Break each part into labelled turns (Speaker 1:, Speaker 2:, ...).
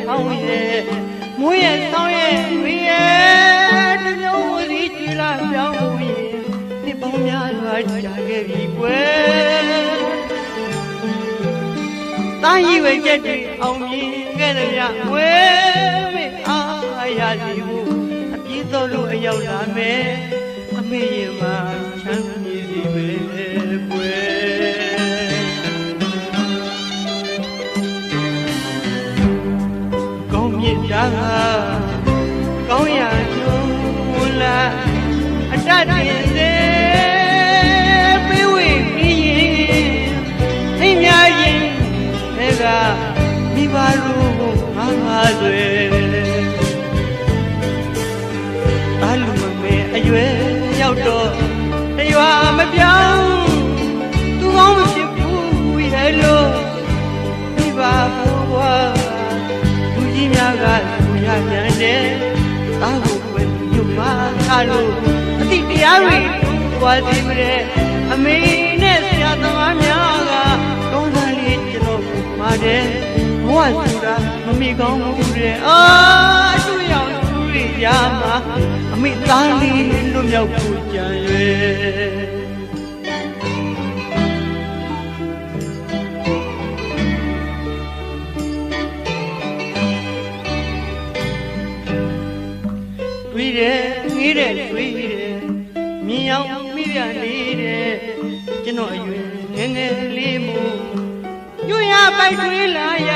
Speaker 1: ဆောင်ရဲ့မွေးရဲ့ဆောင်ရဲ့ဝေးရဲ့တမျိုးဝစီကျွေလာပြောင်းလို့ရင်ဒီပေါင်းများစွာကြာခဲ့ပြီကွယ်တာရီဝဲချက်တွေအောင်မြင်ခဲ့တဲ့မြဝဲမေအားရစီဖို့အပြည့်သောလို့အရောက်လာမယ်အမေရင်မှာချမ်းမြေစီပဲကွယ်ကောင်းမြတ်တာကောင်းရာကျုံလာအတတ်တင်စေပေးဝေပြီးရင်အိမ်များရင်ကမိဘတို့ငါငါတွေအလူမမေအရွယ်ရောက်တော့တရွာမပြောင်းသူကောင်းမဖြစ်ဘူးရဲ့လို့မိဘဘဝလူကြီးများကလူရပြန်တယ်တာကိုွယ်ညမထားလို့အတိတရားတွေဝါစီမတဲ့အမေနဲ့ဆရာသမားများကကောင်းစားလေးကျွန်တော်ပါတယ်ဘဝဆိုတာမမိကောင်းဘူးတဲ့အာသူ့ရောက်သူ့ရမှာအမိသားလေးလွတ်မြောက်ဖို့ကြံရွယ်တွေးတယ်ငေးတယ်တွေးတယ်မြင်အောင်မိရနေတဲ့ကျွန်တော်အရွယ်ငယ်ငယ်လေးမို့ညရပိုက်တွေးလာရ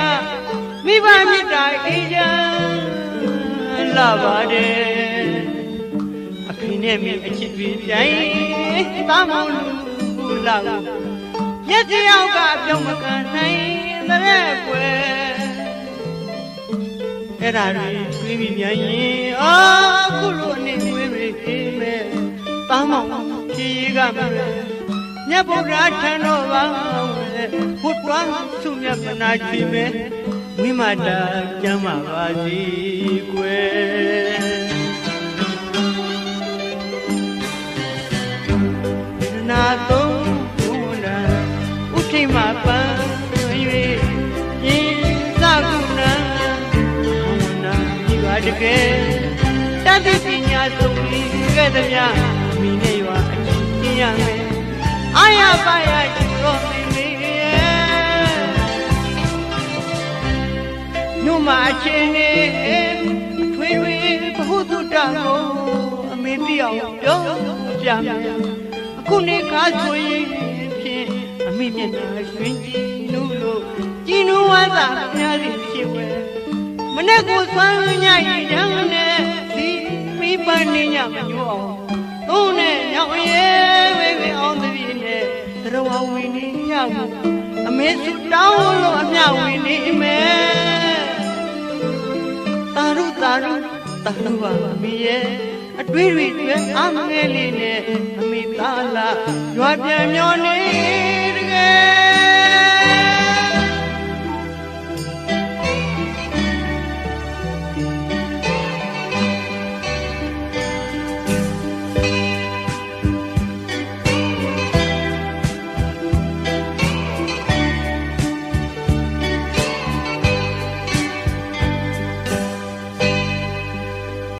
Speaker 1: မိဘမြတ်တာအေးချမ်းလာပါတယ်အဖေနဲ့မိအချစ်တွေတိုင်းသားမောင်လူလာမျက်စိအောင်ကပြောင်းမခံနိုင်တဲ့ကွယ်အဲ့ဒါတွေတွေးပြီးပြန်ရင်အခုလိုအနေတွေးပြီးအေးမဲ့သားမောင်ဖြေးကမလဲမြတ်ဗုဒ္ဓထံတော်ပါဘုရားဆုမြတ်မနာချီမဲဝိမာတာကျမ်းပါပါစီကွယ်နာသုံးဘုရားဥထိမပန်း၍ယင်းသကုဏဘုနာဒီပါတကယ်တတိပညာသုံးပြီးခဲ့သည်များမိနေရွာအချင်းချင်းရမယ်အာရပါရရောမိမိညမအချင်းနေထွေထွေဘဟုတုတ္တကိုအမေတိအောင်ပြောပြမယ်အခုနေကားဆိုရင်ဖြင့်အမေမျက်နှာရွှင်ကြည်နုလို့ကြည်နူဝါသာများစီဖြစ်ဝဲမနဲ့ကိုဆွမ်းညရင်ရံနဲ့ဒီမိပန်းနေညမညို့အောင်သုံးနဲ့ညောင်ရဲဝဲဝဲအောင်တည်းနဲ့သရဝဝီနေရမှုအမေစုတောင်းလို့အမြဝီနေမယ်တာရုတာရုတာရုပါအမေရဲ့အတွေးတွေအမငယ်လေးနဲ့အမေသားလာရွာပြန်မျောနေတကယ်